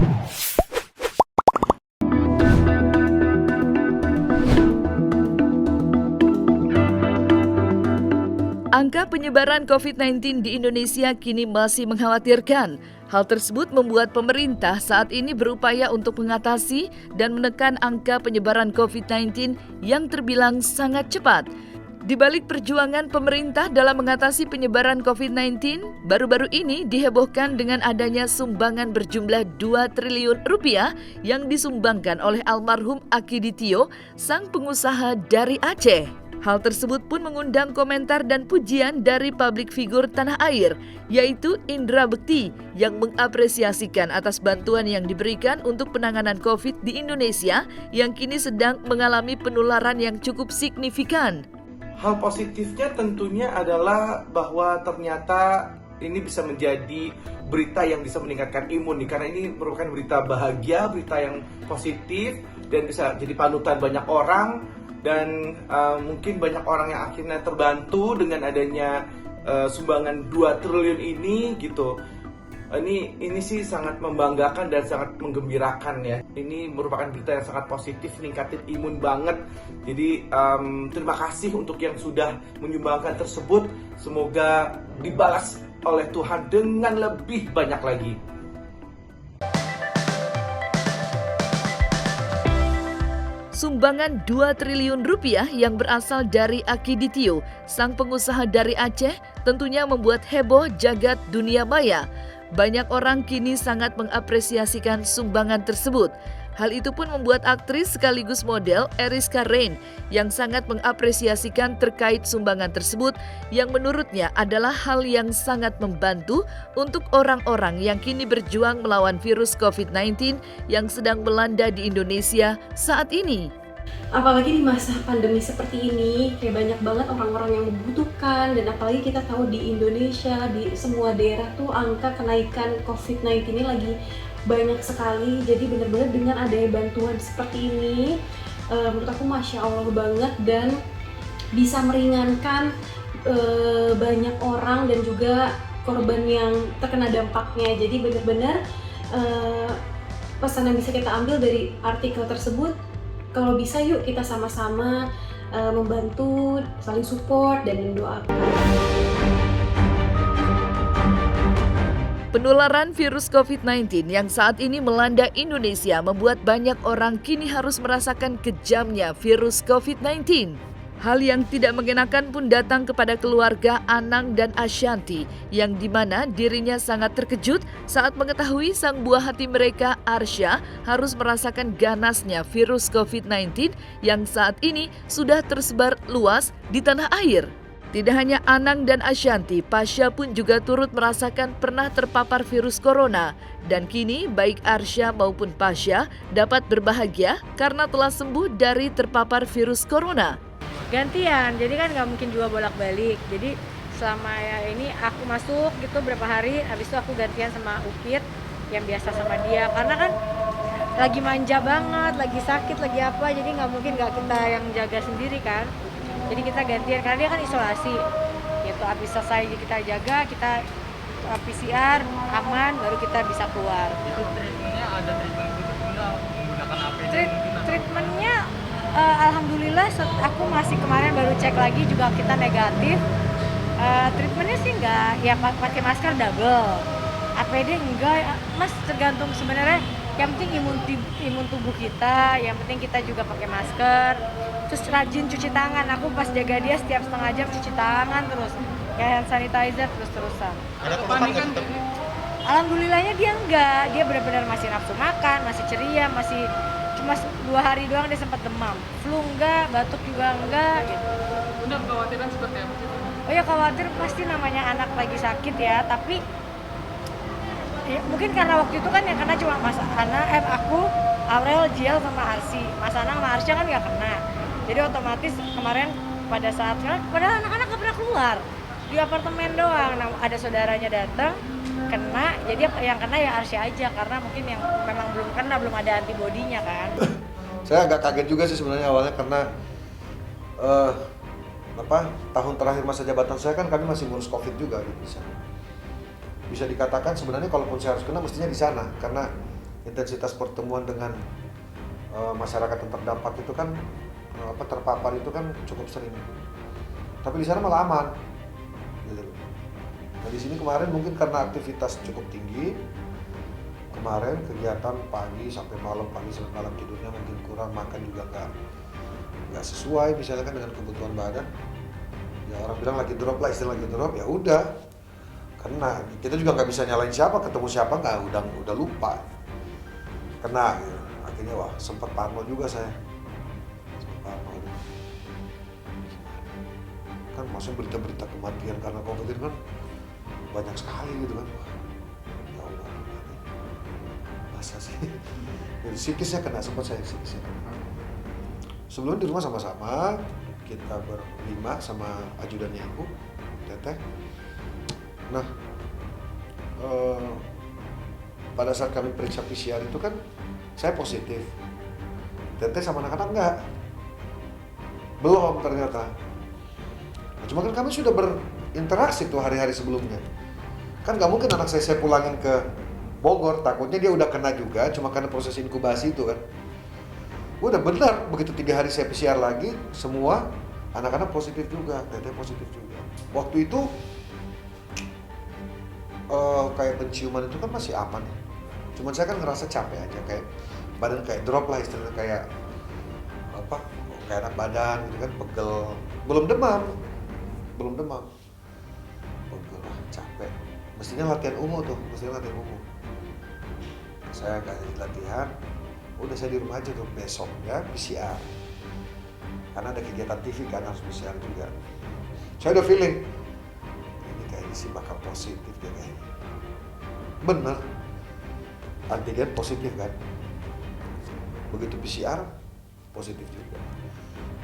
Angka penyebaran COVID-19 di Indonesia kini masih mengkhawatirkan. Hal tersebut membuat pemerintah saat ini berupaya untuk mengatasi dan menekan angka penyebaran COVID-19 yang terbilang sangat cepat. Di balik perjuangan pemerintah dalam mengatasi penyebaran COVID-19, baru-baru ini dihebohkan dengan adanya sumbangan berjumlah 2 triliun rupiah yang disumbangkan oleh almarhum Aki Ditio, sang pengusaha dari Aceh. Hal tersebut pun mengundang komentar dan pujian dari publik figur tanah air, yaitu Indra Bekti yang mengapresiasikan atas bantuan yang diberikan untuk penanganan COVID di Indonesia yang kini sedang mengalami penularan yang cukup signifikan. Hal positifnya tentunya adalah bahwa ternyata ini bisa menjadi berita yang bisa meningkatkan imun nih, karena ini merupakan berita bahagia, berita yang positif dan bisa jadi panutan banyak orang. Dan mungkin banyak orang yang akhirnya terbantu dengan adanya sumbangan 2 triliun ini gitu. Ini sih sangat membanggakan dan sangat menggembirakan ya. Ini merupakan berita yang sangat positif, meningkatin imun banget. Jadi terima kasih untuk yang sudah menyumbangkan tersebut. Semoga dibalas oleh Tuhan dengan lebih banyak lagi. Sumbangan 2 triliun rupiah yang berasal dari Aki Ditio, sang pengusaha dari Aceh, tentunya membuat heboh jagat dunia maya. Banyak orang kini sangat mengapresiasikan sumbangan tersebut. Hal itu pun membuat aktris sekaligus model Eriska Rein yang sangat mengapresiasikan terkait sumbangan tersebut yang menurutnya adalah hal yang sangat membantu untuk orang-orang yang kini berjuang melawan virus COVID-19 yang sedang melanda di Indonesia saat ini. Apalagi di masa pandemi seperti ini, kayak banyak banget orang-orang yang membutuhkan, dan apalagi kita tahu di Indonesia, di semua daerah tuh angka kenaikan COVID-19 ini lagi banyak sekali. Jadi benar-benar dengan adanya bantuan seperti ini, menurut aku Masya Allah banget, dan bisa meringankan banyak orang dan juga korban yang terkena dampaknya. Jadi benar-benar pesan yang bisa kita ambil dari artikel tersebut, kalau bisa yuk kita sama-sama membantu, saling support dan mendoakan. Penularan virus COVID-19 yang saat ini melanda Indonesia membuat banyak orang kini harus merasakan kejamnya virus COVID-19. Hal yang tidak mengenakan pun datang kepada keluarga Anang dan Ashanti, yang dimana dirinya sangat terkejut saat mengetahui sang buah hati mereka, Arsya, harus merasakan ganasnya virus COVID-19 yang saat ini sudah tersebar luas di tanah air. Tidak hanya Anang dan Ashanti, Pasha pun juga turut merasakan pernah terpapar virus corona. Dan kini baik Arsya maupun Pasha dapat berbahagia karena telah sembuh dari terpapar virus corona. Gantian, jadi kan nggak mungkin juga bolak-balik. Jadi selama ya ini aku masuk gitu berapa hari, habis itu aku gantian sama Upit yang biasa sama dia. Karena kan lagi manja banget, lagi sakit, lagi apa, jadi nggak mungkin nggak kita yang jaga sendiri kan. Jadi kita gantian, karena dia kan isolasi. Gitu, habis selesai kita jaga, kita PCR aman, baru kita bisa keluar. Itu treatmentnya ada treatment khusus enggak? Menggunakan APD? Treatmentnya alhamdulillah aku masih kemarin baru cek lagi juga kita negatif. Treatmentnya sih enggak, ya pakai masker double. APD enggak, Mas, tergantung sebenarnya. Yang penting imun tubuh kita, yang penting kita juga pakai masker. Terus rajin cuci tangan. Aku pas jaga dia setiap setengah jam cuci tangan terus. Kayak hand sanitizer terus-terusan. Ada kepanikan? Alhamdulillahnya dia enggak. Dia benar-benar masih nafsu makan, masih ceria, masih cuma 2 hari doang dia sempat demam. Flu enggak, batuk juga enggak gitu. Udah kekhawatiran seperti apa sih? Oh ya, khawatir pasti, namanya anak lagi sakit ya, tapi ya, mungkin karena waktu itu kan yang kena cuma Mas Ana, aku, Aurel, Jiel sama Arsi. Mas Ana sama Arsya kan nggak kena. Jadi otomatis kemarin pada saat padahal anak-anak nggak pernah keluar, di apartemen doang. Nah, ada saudaranya datang kena, jadi yang kena ya Arsya aja, karena mungkin yang memang belum kena, belum ada antibodinya kan. Saya agak kaget juga sih sebenarnya awalnya, karena tahun terakhir masa jabatan saya kan kami masih ngurus COVID juga gitu. Bisa dikatakan sebenarnya kalaupun saya harus kena mestinya di sana, karena intensitas pertemuan dengan masyarakat yang terdampak itu kan terpapar itu kan cukup sering. Tapi di sana malah aman. Gitu. Nah di sini kemarin mungkin karena aktivitas cukup tinggi, kemarin kegiatan pagi sampai malam, pagi sampai malam tidurnya mungkin kurang, makan juga nggak sesuai misalnya kan dengan kebutuhan badan. Ya orang bilang lagi drop lah, istilah lagi drop, ya udah. Karena kita juga nggak bisa nyalain siapa, ketemu siapa nggak, udah lupa. Kena gitu. Akhirnya wah sempat parno juga saya. Kan maksudnya berita-berita kematian karena COVID itu kan banyak sekali gitu kan. Ya Allah, masa sih? Jadi psikisnya kena, sempat saya psikisnya kena. Sebelum di rumah sama-sama, kita berlima sama ajudannya aku, Teteh. Nah, pada saat kami periksa PCR itu kan saya positif. Teteh sama anak-anak enggak. Belum ternyata. Nah, cuma kan kami sudah berinteraksi tuh hari-hari sebelumnya. Kan nggak mungkin anak saya pulangin ke Bogor, takutnya dia udah kena juga, cuma karena proses inkubasi itu kan. Udah benar, begitu 3 hari saya PCR lagi, semua anak-anak positif juga, Teteh positif juga. Waktu itu kayak penciuman itu kan masih aman ya. Cuman saya kan ngerasa capek aja, kayak badan kayak drop lah istilahnya, kayak enak badan gitu kan, pegel. Belum demam, pegel lah, capek. Mestinya latihan umum. Saya kasih latihan, udah saya di rumah aja tuh, besok ya PCR. Karena ada kegiatan TV kan, harus PCR juga. Saya udah feeling, ini kayaknya sih bakal positif deh kayaknya. Bener, antigen positif kan. Begitu PCR, positif juga.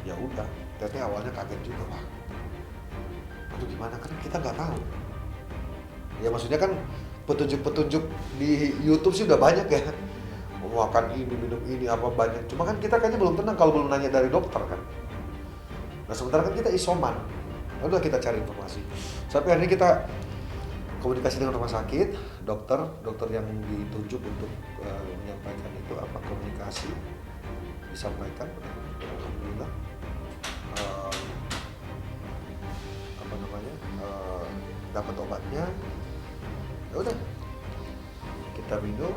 Ya udah, Teteh awalnya kaget juga, Pak. Aduh gimana, kan kita nggak tahu. Ya maksudnya kan petunjuk-petunjuk di YouTube sih udah banyak ya. Mau makan ini, minum ini, apa banyak. Cuma kan kita kayaknya belum tenang kalau belum nanya dari dokter kan. Nah sementara kan kita isoman. Udah kita cari informasi. Sampai hari ini kita komunikasi dengan rumah sakit, dokter yang ditunjuk untuk menyampaikan itu apa komunikasi disampaikan. Alhamdulillah. Dapat obatnya. Ya udah. Kita minum.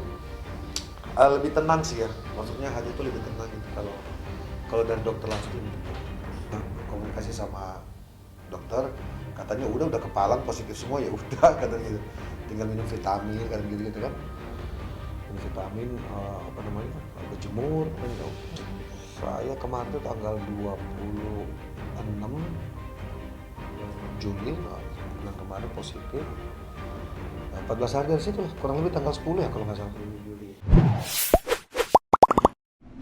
Lebih tenang sih ya, maksudnya hati itu lebih tenang gitu kalau dari dokter langsung komunikasi sama dokter, katanya udah kepalang positif semua, ya udah katanya gitu, tinggal minum vitamin kan gitu kan, minum vitamin berjemur kan. Saya kemarin tuh tanggal 26 Juli bulan kemarin positif, 14 hari dari situ lah, kurang lebih tanggal 10 ya kalau nggak salah, Juli.